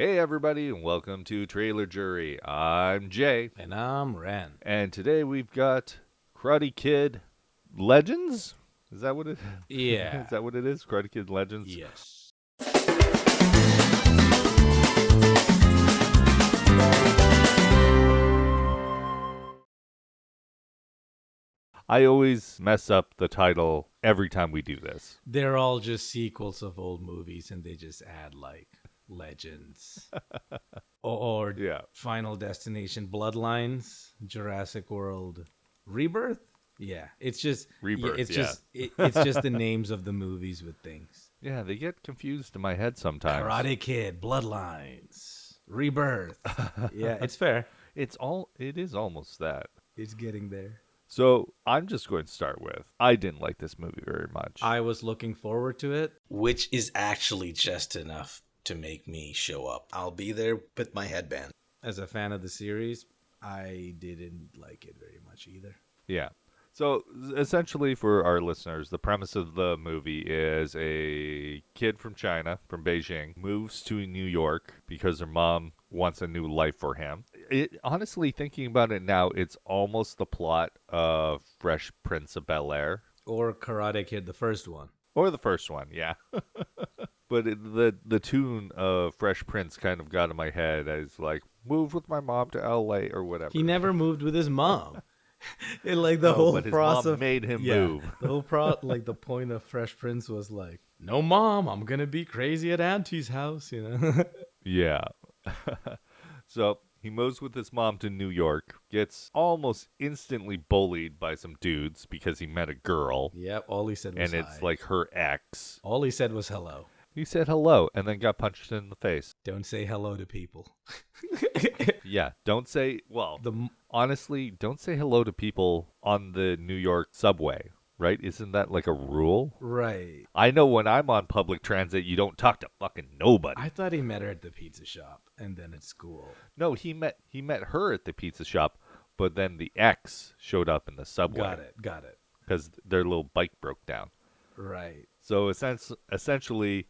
Hey everybody, and welcome to Trailer Jury. I'm Jay, And I'm Ren. and today we've got Karate Kid Legends. Is that what it? Yeah. Is that what it is? Karate Kid Legends. Yes. I always mess up the title every time we do this. They're all just sequels of old movies and they just add like Legends or Yeah, Final Destination Bloodlines, Jurassic World Rebirth. Yeah, it's just Rebirth. it's Yeah, just it's just the names of the movies with things. yeah, they get confused in my head sometimes. Karate Kid, Bloodlines, Rebirth. Yeah, it's fair. It is almost that. It's getting there. So I'm just going to start with I didn't like this movie very much. I was looking forward to it, which is actually just enough to make me show up. I'll be there with my headband. As a fan of the series, I didn't like it very much either. Yeah. So essentially, for our listeners, the premise of the movie is a kid from China, from Beijing, moves to New York because her mom wants a new life for him. Honestly, thinking about it now, it's almost the plot of Fresh Prince of Bel-Air. Or Karate Kid, the first one. Or the first one, yeah. But the tune of Fresh Prince kind of got in my head as like, move with my mom to L.A. or whatever. He never moved with his mom. Like the whole but his process mom made him move. The whole like the point of Fresh Prince was like, no mom, I'm gonna be crazy at Auntie's house, you know. Yeah. So he moves with his mom to New York, gets almost instantly bullied by some dudes because he met a girl, Yep, all he said was and it's hi. like her ex. All he said was hello. He said hello and then got punched in the face. Don't say hello to people. Yeah, don't say, well, The honestly, don't say hello to people on the New York subway, right? Isn't that like a rule? right. I know when I'm on public transit, you don't talk to fucking nobody. I thought he met her at the pizza shop and then at school. No, he met her at the pizza shop, but then the ex showed up in the subway. Got it. Because their little bike broke down. Right. So essentially,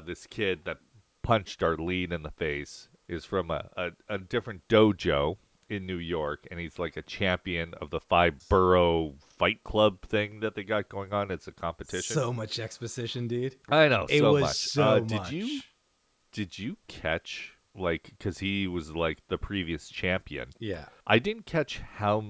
this kid that punched our lead in the face is from a different dojo in New York, and he's like a champion of the 5-borough fight club thing that they got going on. It's a competition. So much exposition, dude. I know, It so was much. so Did you catch, like, because he was like the previous champion? Yeah. I didn't catch how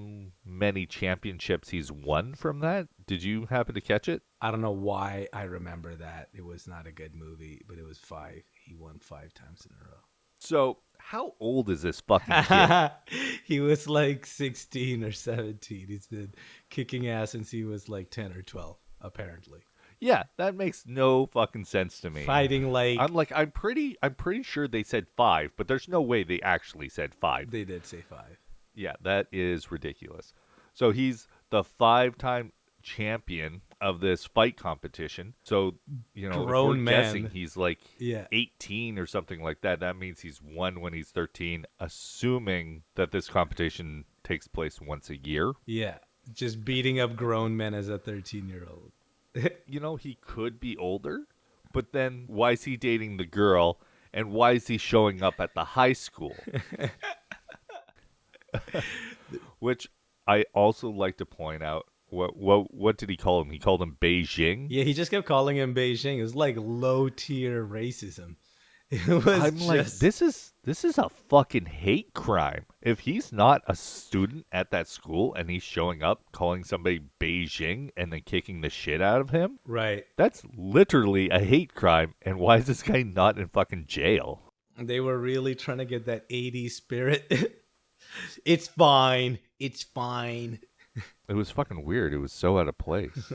many championships he's won from that. Did you happen to catch it? I don't know why I remember that. It was not a good movie, but it was 5. He won 5 times in a row. So, how old is this fucking kid? He was like 16 or 17. He's been kicking ass since he was like 10 or 12, apparently. Yeah, that makes no fucking sense to me. Fighting like I'm pretty sure they said 5, but there's no way they actually said 5. they did say 5. Yeah, that is ridiculous. So he's the 5-time champion of this fight competition. So, you know, Grown if we're man. guessing he's like Yeah. 18 or something like that. That means he's won when he's 13, assuming that this competition takes place once a year. Yeah. Just beating up grown men as a 13-year-old. You know, he could be older, but then why is he dating the girl, and why is he showing up at the high school? Which I also like to point out, what did he call him? He called him Beijing? Yeah, he just kept calling him Beijing. It was like low-tier racism. It was I'm like, just... this is a fucking hate crime. If he's not a student at that school and he's showing up calling somebody Beijing and then kicking the shit out of him, Right. that's literally a hate crime. And why is this guy not in fucking jail? They were really trying to get that 80s spirit. It's fine. It's fine. It was fucking weird. It was so out of place.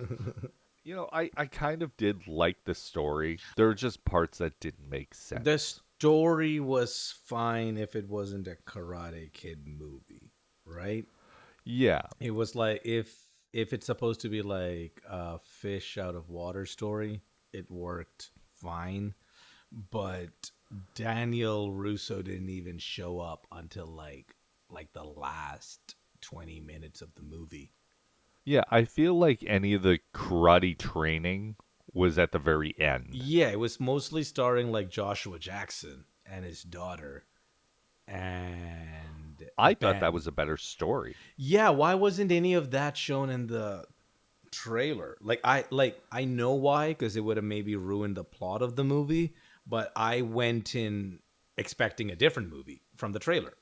You know, I kind of did like the story. There were just parts that didn't make sense. The story was fine if it wasn't a Karate Kid movie, right? Yeah. It was like if it's supposed to be like a fish out of water story, it worked fine. But Daniel Russo didn't even show up until like the last 20 minutes of the movie. Yeah, I feel like any of the karate training was at the very end. Yeah, it was mostly starring like Joshua Jackson and his daughter and I thought that Ben. was a better story. Yeah, why wasn't any of that shown in the trailer? I know why, because it would have maybe ruined the plot of the movie, but I went in expecting a different movie from the trailer,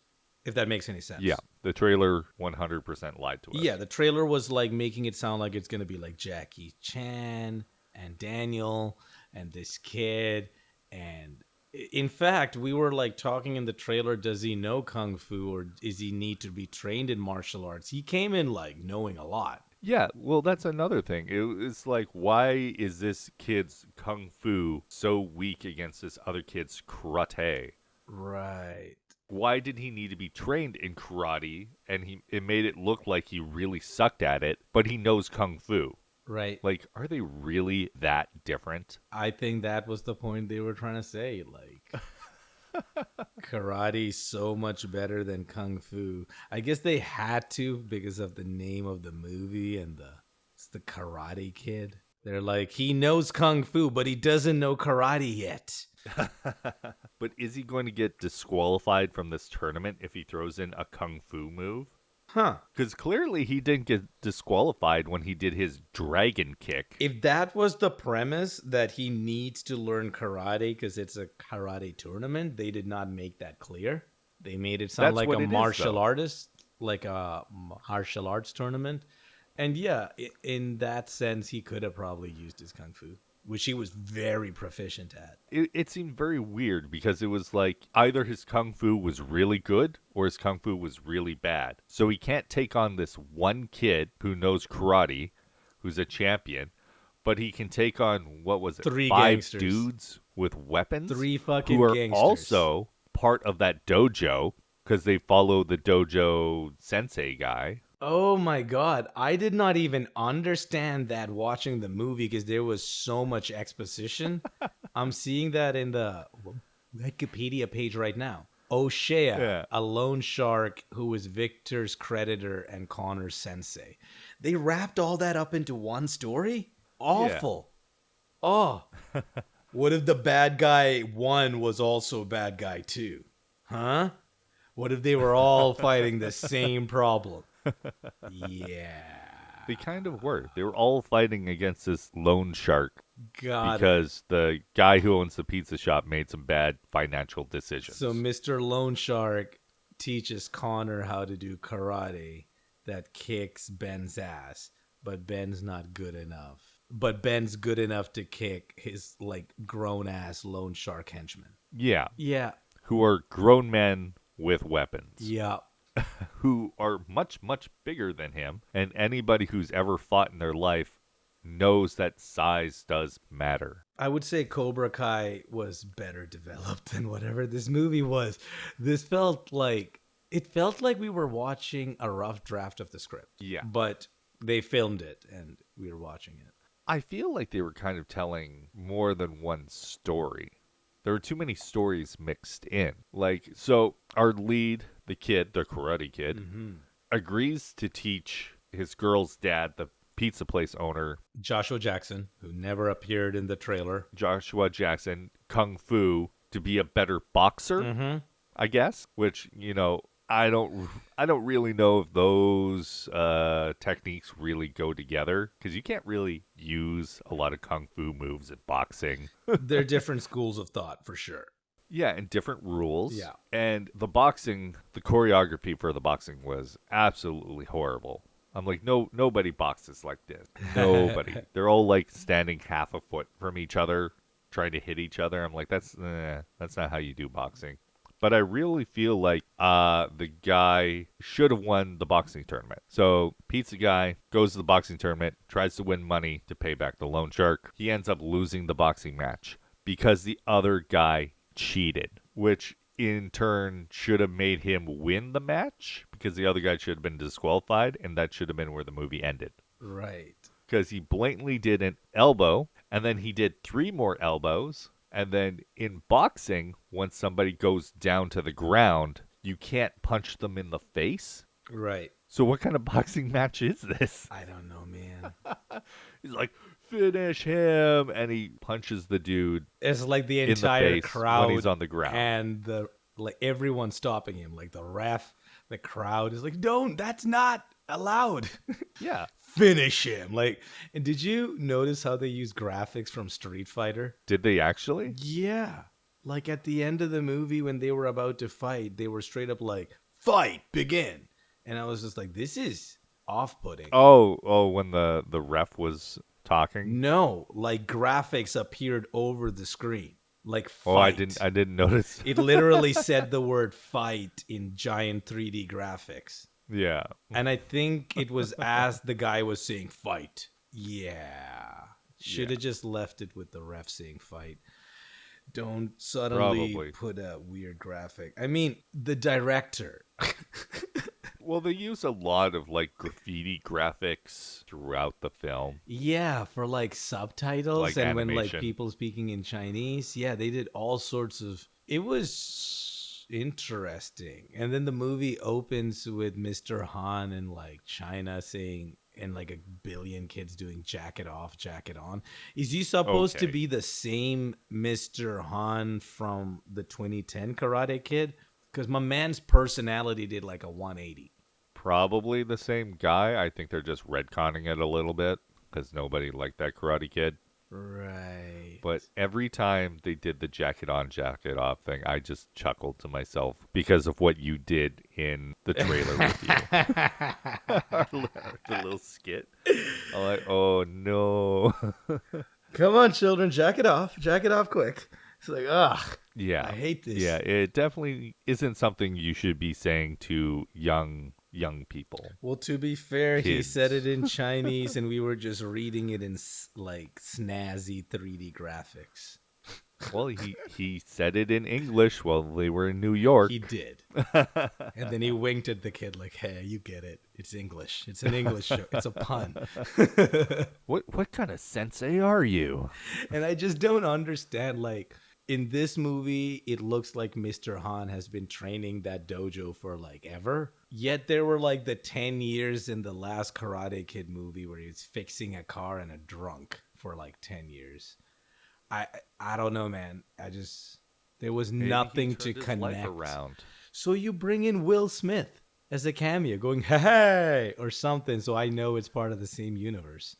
if that makes any Yeah, sense. the trailer 100% lied to us. Yeah, the trailer was like making it sound like it's going to be like Jackie Chan and Daniel and this kid. And in fact, we were like talking in the trailer, does he know Kung Fu or is he need to be trained in martial arts? He came in like knowing a lot. Yeah, well, that's another thing. It's like, why is this kid's kung fu so weak against this other kid's karate? Right. Why did he need to be trained in karate? And it made it look like he really sucked at it, but he knows kung fu. Right. Like, are they really that different? I think that was the point they were trying to say. Like, karate so much better than kung fu. I guess they had to because of the name of the movie and it's the Karate Kid. They're like, he knows kung fu, but he doesn't know karate yet. But is he going to get disqualified from this tournament if he throws in a kung fu move? Huh. Because clearly he didn't get disqualified when he did his dragon kick. If that was the premise that he needs to learn karate because it's a karate tournament, they did not make that clear. They made it sound That's like what a it is, martial though. artist, like a martial arts tournament. And yeah, in that sense, he could have probably used his kung fu, which he was very proficient at. It seemed very weird because it was like either his kung fu was really good or his kung fu was really bad. So he can't take on this one kid who knows karate, who's a champion, but he can take on, what was it, Three 5 gangsters. dudes with weapons? Three fucking who are gangsters. also part of that dojo because they follow the dojo sensei guy. Oh my god, I did not even understand that watching the movie because there was so much exposition. I'm seeing that in the Wikipedia page right now. O'Shea, Yeah. a loan shark who was Victor's creditor and Connor's sensei. They wrapped all that up into one story? Awful. Oh. What if the bad guy one was also a bad guy too? Huh? What if they were all fighting the same problem? Yeah. They kind of were. They were all fighting against this loan shark Got it. because the guy who owns the pizza shop made some bad financial decisions. So Mr. Loan Shark teaches Connor how to do karate that kicks Ben's ass, but Ben's not good enough. But Ben's good enough to kick his like grown ass loan shark henchman. Yeah, Yeah. who are grown men with weapons, Yeah. who are much, much bigger than him. And anybody who's ever fought in their life knows that size does matter. I would say Cobra Kai was better developed than whatever this movie was. It felt like we were watching a rough draft of the script. Yeah. But they filmed it and we were watching it. I feel like they were kind of telling more than one story. There were too many stories mixed in. Like, so our lead, the kid, the karate kid, agrees to teach his girl's dad, the pizza place owner, Joshua Jackson, who never appeared in the trailer. Joshua Jackson, kung fu to be a better boxer, I guess. Which, you know, I don't really know if those techniques really go together because you can't really use a lot of kung fu moves in boxing. They're different schools of thought for sure. Yeah, and different rules. Yeah. And the choreography for the boxing was absolutely horrible. I'm like, nobody boxes like this. Nobody. They're all like standing half a foot from each other, trying to hit each other. I'm like, that's not how you do boxing. But I really feel like the guy should have won the boxing tournament. So pizza guy goes to the boxing tournament, tries to win money to pay back the loan shark. He ends up losing the boxing match because the other guy cheated, which in turn should have made him win the match because the other guy should have been disqualified, and that should have been where the movie ended. Right. Because he blatantly did an elbow, and then he did 3 more elbows. And then in boxing, when somebody goes down to the ground, you can't punch them in the face. Right. So what kind of boxing match is this? I don't know, man. He's like, finish him, and he punches the dude It's like the in the entire face when he's crowd on the ground. and everyone stopping him, like the ref, the crowd is like, "Don't, that's not allowed." Yeah. Finish him. Like, and did you notice how they use graphics from Street Fighter? Did they actually? Yeah. Like at the end of the movie when they were about to fight, they were straight up like, "Fight, begin." And I was just like, this is off-putting. Oh, when the ref was talking. No, like graphics appeared over the screen. Like fight. Oh, I didn't notice. It literally said the word fight in giant 3D graphics. Yeah. And I think it was as the guy was saying fight. Yeah. Should have just left it with the ref saying fight. Don't suddenly Probably. put a weird graphic. I mean, the director. Well, they use a lot of like graffiti graphics throughout the film. Yeah, for like subtitles Like and when like animation. people speaking in Chinese. Yeah, they did all sorts of. It was interesting. And then the movie opens with Mr. Han in like China saying, and like a billion kids doing jacket off, jacket on. Is he supposed to Okay. be the same Mr. Han from the 2010 Karate Kid? Because my man's personality did like a 180. Probably the same guy. I think they're just retconning it a little bit because nobody liked that Karate Kid. Right. But every time they did the jacket on, jacket off thing, I just chuckled to myself because of what you did in the trailer with you. The little skit. I'm like, oh no. Come on, children, jack it off quick. It's like, ugh, Yeah. I hate this. Yeah, it definitely isn't something you should be saying to young people. Well, to be fair, he Kids. said it in Chinese, and we were just reading it in like snazzy 3D graphics. Well, he said it in English while they were in New York. He did, and then he winked at the kid like, "Hey, you get it? It's English. It's an English show. It's a pun." What kind of sensei are you? And I just don't understand. Like in this movie, it looks like Mr. Han has been training that dojo for like ever. Yet there were like the 10 years in the last Karate Kid movie where he was fixing a car and a drunk for like 10 years. I don't know, man. There was Maybe he nothing to turned his life connect. around. So you bring in Will Smith as a cameo going, "Hey," or something, so I know it's part of the same universe.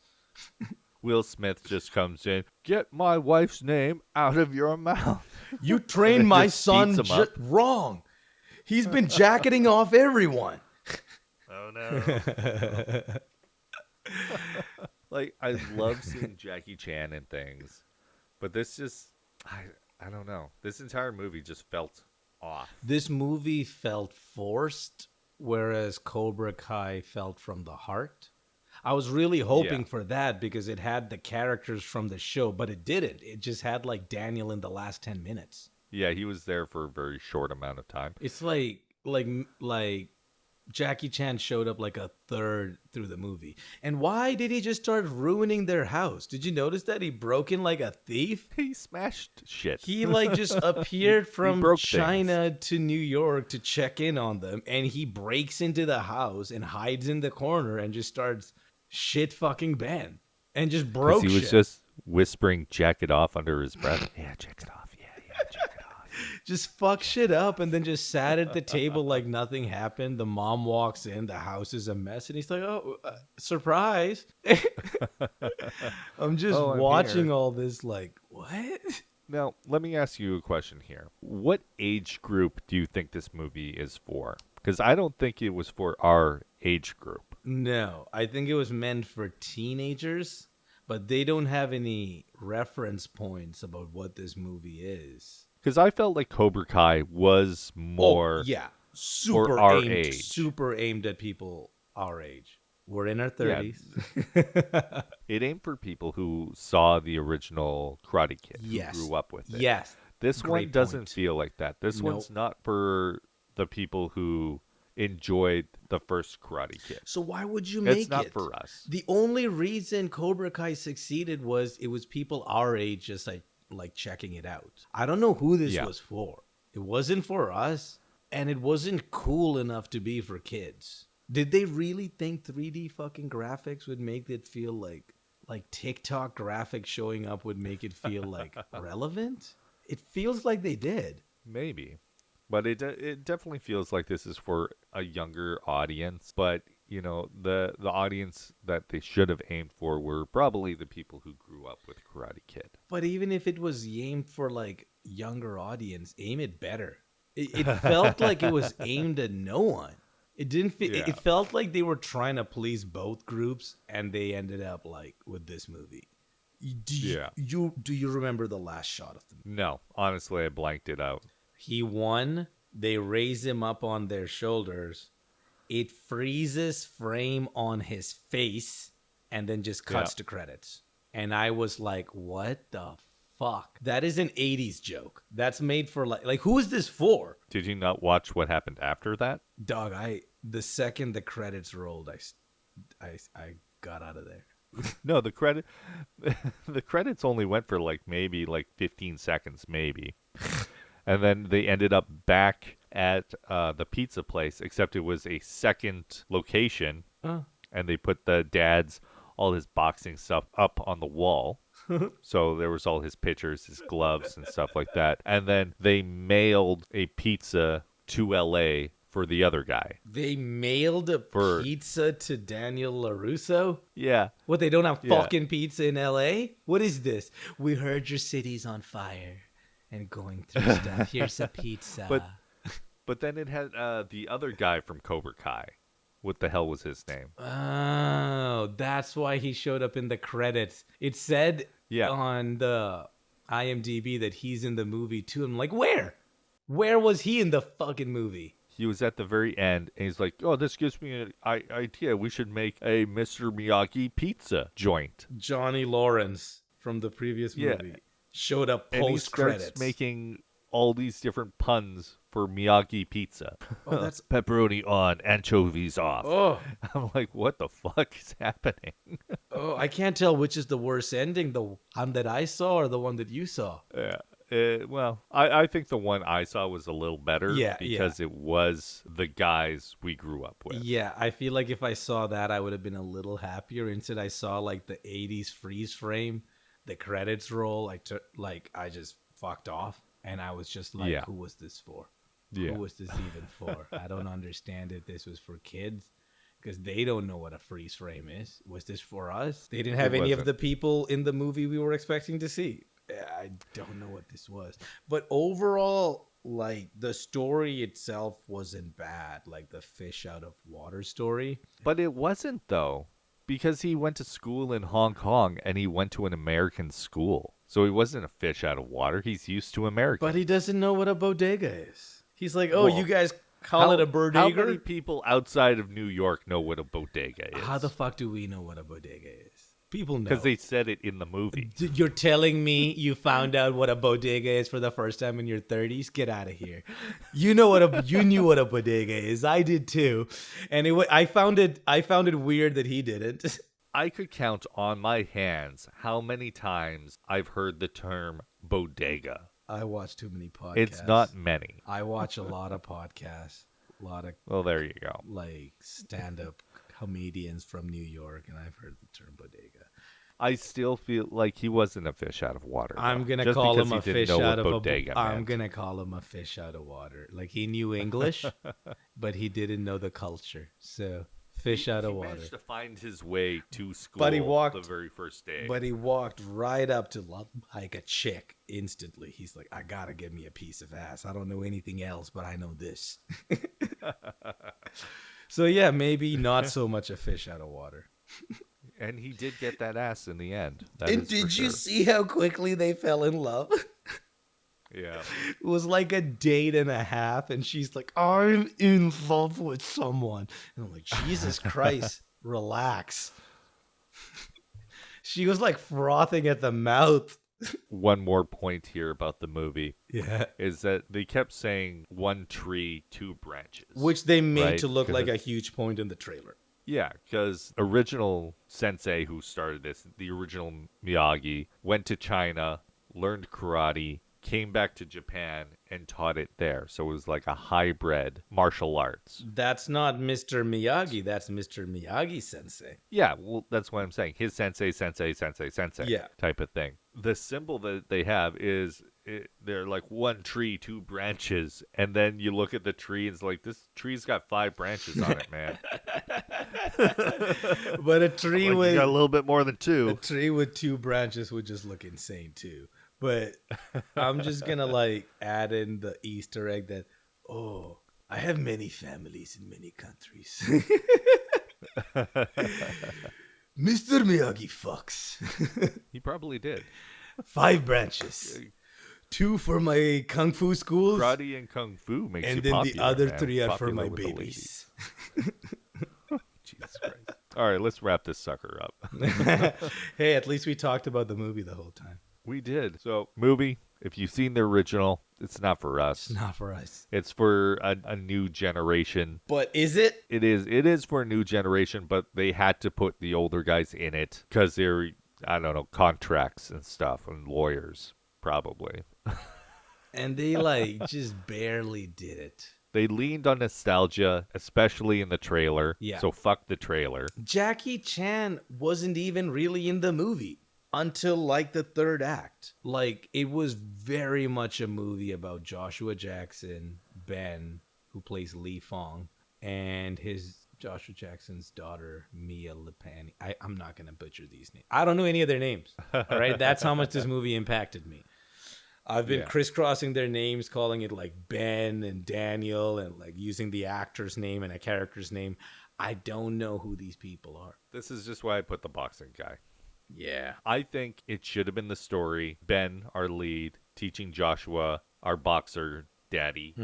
Will Smith just comes in, get my wife's name out of your mouth. You trained my just son beats him up. wrong. He's been jacketing off everyone. Oh no. Like, I love seeing Jackie Chan in things, but this just, I don't know. This entire movie just felt off. This movie felt forced, whereas Cobra Kai felt from the heart. I was really hoping Yeah. for that because it had the characters from the show, but it didn't. It just had like Daniel in the last 10 minutes. Yeah, he was there for a very short amount of time. It's like Jackie Chan showed up like a third through the movie. And why did he just start ruining their house? Did you notice that he broke in like a thief? He smashed shit. He like just appeared from broke China to New York to check in on them, and he breaks into the house and hides in the corner and just starts shit fucking Ben and just 'Cause broke he was shit. just whispering jack it off under his breath. Yeah, jack it off. Yeah, jack it off. Just fuck shit up and then just sat at the table like nothing happened. The mom walks in, the house is a mess, and he's like, "Oh, surprise." I'm just Oh, I'm watching here. all this like, what? Now, let me ask you a question here. What age group do you think this movie is for? Because I don't think it was for our age group. No, I think it was meant for teenagers, but they don't have any reference points about what this movie is. Because I felt like Cobra Kai was more... yeah, super our aimed, age. super aimed at people our age. We're in our Yeah. 30s. It aimed for people who saw the original Karate Kid, Yes. who grew up with it. Yes. This Great one doesn't point. feel like that. This Nope. one's not for the people who enjoyed the first Karate Kid. So why would you make It's not it? for us. The only reason Cobra Kai succeeded was it was people our age just like checking it out. I don't know who this Yeah. was for. It wasn't for us, and it wasn't cool enough to be for kids. Did they really think 3D fucking graphics would make it feel like like TikTok graphics showing up would make it feel like relevant. It feels like they did. Maybe. But it definitely feels like this is for a younger audience. But, you know, the audience that they should have aimed for were probably the people who grew up with Karate Kid. But even if it was aimed for like younger audience, aim it better. It felt like it was aimed at no one. It didn't feel. Yeah. It felt like they were trying to please both groups, and they ended up like with this movie. Do you remember the last shot of the movie? No, honestly, I blanked it out. He won. They raise him up on their shoulders. It freezes frame on his face, and then just cuts to credits. And I was like, "What the fuck? That is an '80s joke. That's made for like who is this for?" Did you not watch what happened after that? Dog, the second the credits rolled, I got out of there. No, the credits only went for like maybe like 15 seconds, maybe. And then they ended up back at the pizza place, except it was a second location. And they put all his boxing stuff up on the wall. So there was all his pictures, his gloves, and stuff like that. And then they mailed a pizza to L.A. for the other guy. They mailed a pizza to Daniel LaRusso? Yeah. What, they don't have fucking pizza in L.A.? What is this? We heard your city's on fire and going through stuff. Here's a pizza. But then it had the other guy from Cobra Kai. What the hell was his name? Oh, that's why he showed up in the credits. It said on the IMDb that he's in the movie too. I'm like, where? Where was he in the fucking movie? He was at the very end, and he's like, "Oh, this gives me an idea. We should make a Mr. Miyagi pizza joint." Johnny Lawrence from the previous movie showed up post credits, and he starts making all these different puns for Miyagi pizza. Oh, that's pepperoni on, anchovies off. Oh, I'm like, what the fuck is happening? Oh, I can't tell which is the worst ending, the one that I saw or the one that you saw. Yeah. Well, I think the one I saw was a little better because it was the guys we grew up with. Yeah, I feel like if I saw that, I would have been a little happier. Instead, I saw like the 80s freeze frame, the credits roll. I just fucked off. And I was just like, who was this for? Yeah. Who was this even for? I don't understand if this was for kids because they don't know what a freeze frame is. Was this for us? They didn't have any of the people in the movie we were expecting to see. I don't know what this was. But overall, like, the story itself wasn't bad, like the fish out of water story. But it wasn't, though, because he went to school in Hong Kong and he went to an American school. So he wasn't a fish out of water. He's used to America. But he doesn't know what a bodega is. He's like, oh, you guys call it a bodega? How many people outside of New York know what a bodega is? How the fuck do we know what a bodega is? People know. Because they said it in the movie. You're telling me you found out what a bodega is for the first time in your 30s? Get out of here. You knew what a bodega is. I did too. And I found it weird that he didn't. I could count on my hands how many times I've heard the term bodega. I watch too many podcasts. It's not many. I watch a lot of podcasts. Well, there you go. Like stand-up comedians from New York, and I've heard the term bodega. I still feel like he wasn't a fish out of water. I'm gonna call him a fish out of bodega. I'm gonna call him a fish out of water. Like he knew English, but he didn't know the culture. So fish out of water. He managed to find his way to school the very first day. But he walked right up to like a chick instantly. He's like, I gotta get me a piece of ass. I don't know anything else, but I know this. So yeah, maybe not so much a fish out of water. And he did get that ass in the end. And did you see how quickly they fell in love? Yeah. It was like a date and a half, and she's like, I'm in love with someone. And I'm like, Jesus Christ, relax. She was like frothing at the mouth. One more point here about the movie. Yeah. Is that they kept saying one tree, two branches. Which they made to look like a huge point in the trailer. Yeah, because original sensei who started this, the original Miyagi, went to China, learned karate, came back to Japan and taught it there. So it was like a hybrid martial arts. That's not Mr. Miyagi. That's Mr. Miyagi Sensei. Yeah, well, that's what I'm saying. His sensei, sensei, sensei, sensei Yeah. type of thing. The symbol that they have is they're like one tree, two branches, and then you look at the tree and it's like, this tree's got 5 branches on it, man. But a tree Like, with you got a little bit more than a 2. tree with 2 branches would just look insane too. But I'm just gonna like add in the Easter egg that, oh, I have many families in many countries. Mr. Miyagi fucks. He probably did. 5 branches. 2 for my kung fu schools, Karate and kung fu makes you and then popular, the other man. 3 are for Popular my with the babies. ladies. Jesus Christ. All right, let's wrap this sucker up. Hey, at least we talked about the movie the whole time. We did. So, movie, if you've seen the original, it's not for us. Not for us. It's for a new generation. But is it? It is for a new generation, but they had to put the older guys in it because they're, I don't know, contracts and stuff and lawyers, probably. And they like just barely did it. They leaned on nostalgia, especially in the trailer. Yeah. So fuck the trailer. Jackie Chan wasn't even really in the movie until like the 3rd act. Like it was very much a movie about Joshua Jackson, Ben, who plays Lee Fong, and his Joshua Jackson's daughter, Mia Lipani. I'm not going to butcher these names. I don't know any of their names. All right. That's how much this movie impacted me. I've been crisscrossing their names, calling it like Ben and Daniel, and like using the actor's name and a character's name. I don't know who these people are. This is just why I put the boxing guy. Yeah. I think it should have been the story. Ben, our lead, teaching Joshua, our boxer daddy,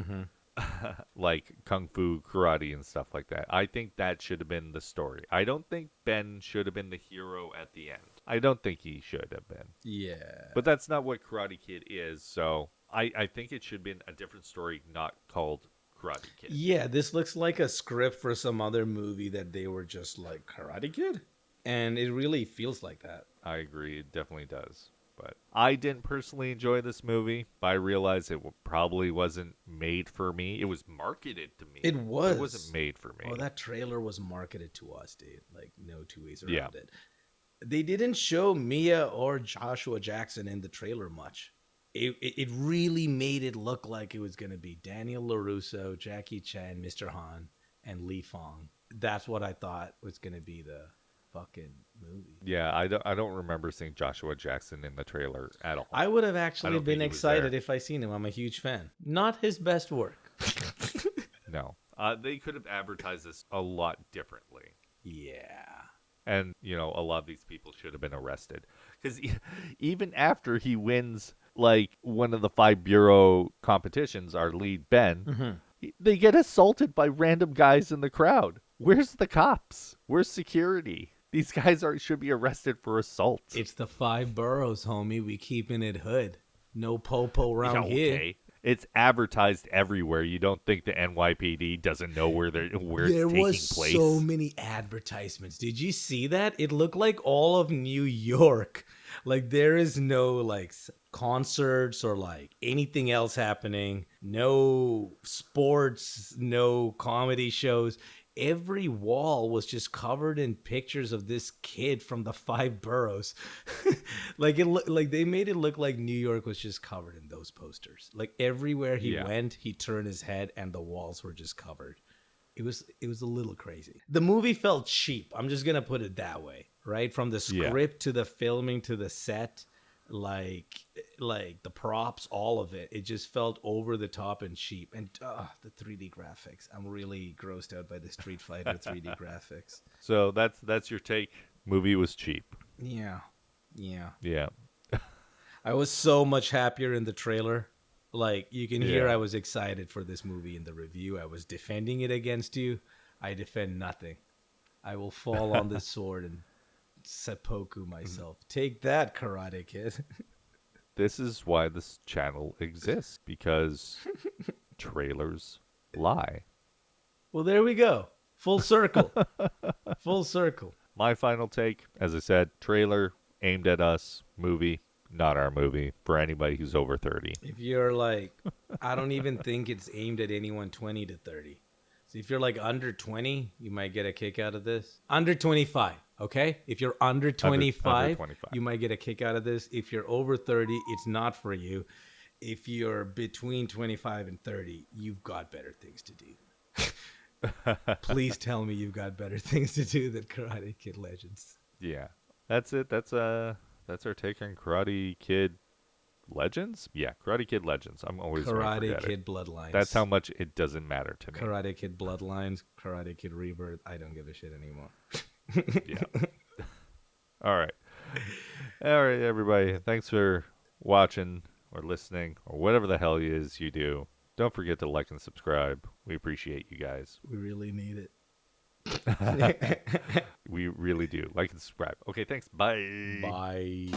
like kung fu, karate, and stuff like that. I think that should have been the story. I don't think Ben should have been the hero at the end. I don't think he should have been. Yeah. But that's not what Karate Kid is, so I think it should have been a different story, not called Karate Kid. Yeah, this looks like a script for some other movie that they were just like, Karate Kid? And it really feels like that. I agree. It definitely does. But I didn't personally enjoy this movie. But I realized it probably wasn't made for me. It was marketed to me. It was. It wasn't made for me. Oh, that trailer was marketed to us, dude. Like, no 2 ways around Yeah. it. They didn't show Mia or Joshua Jackson in the trailer much. It really made it look like it was going to be Daniel LaRusso, Jackie Chan, Mr. Han, and Lee Fong. That's what I thought was going to be the fucking movie. Yeah, I don't remember seeing Joshua Jackson in the trailer at all. I would have actually don't been think he was excited there. if I seen him. I'm a huge fan. Not his best work. No. They could have advertised this a lot differently. Yeah. And, you know, a lot of these people should have been arrested. Because even after he wins, like, one of the 5 bureau competitions, our lead, Ben, they get assaulted by random guys in the crowd. Where's the cops? Where's security? These guys should be arrested for assault. It's the 5 boroughs, homie. We keeping it hood. No popo around Yeah, here. okay. It's advertised everywhere. You don't think the NYPD doesn't know where it's There taking was place? so many advertisements. Did you see that? It looked like all of New York. Like there is no like concerts or like anything else happening. No sports, no comedy shows. Every wall was just covered in pictures of this kid from the 5 boroughs. Like like they made it look like New York was just covered in those posters. Like everywhere he went, he turned his head and the walls were just covered. It was a little crazy. The movie felt cheap. I'm just gonna put it that way, right? From the script to the filming to the set, like the props, all of it. It just felt over the top and cheap. And the 3D graphics. I'm really grossed out by the Street Fighter 3D graphics. So that's your take. Movie was cheap. Yeah. Yeah. I was so much happier in the trailer. Like, you can hear Yeah. I was excited for this movie in the review. I was defending it against you. I defend nothing. I will fall on this sword and seppuku myself. Take that, Karate Kid. This is why this channel exists, because trailers lie. Well, there we go. Full circle. Full circle. My final take, as I said, trailer aimed at us, movie not our movie for anybody who's over 30. If you're like, I don't even think it's aimed at anyone 20 to 30. So if you're like under 20, you might get a kick out of this. Under 25, okay? If you're under 25, 25. you might get a kick out of this. If you're over 30, it's not for you. If you're between 25 and 30, you've got better things to do. Please tell me you've got better things to do than Karate Kid Legends. Yeah. That's it. That's our take on Karate Kid Legends? Yeah, Karate Kid Legends. I'm always going to Karate forget Kid it. Bloodlines. That's how much it doesn't matter to me. Karate Kid Bloodlines, Karate Kid Rebirth. I don't give a shit anymore. Yeah. All right. All right, everybody. Thanks for watching or listening or whatever the hell it is you do. Don't forget to like and subscribe. We appreciate you guys. We really need it. We really do. Like and subscribe. Okay, thanks. Bye. Bye.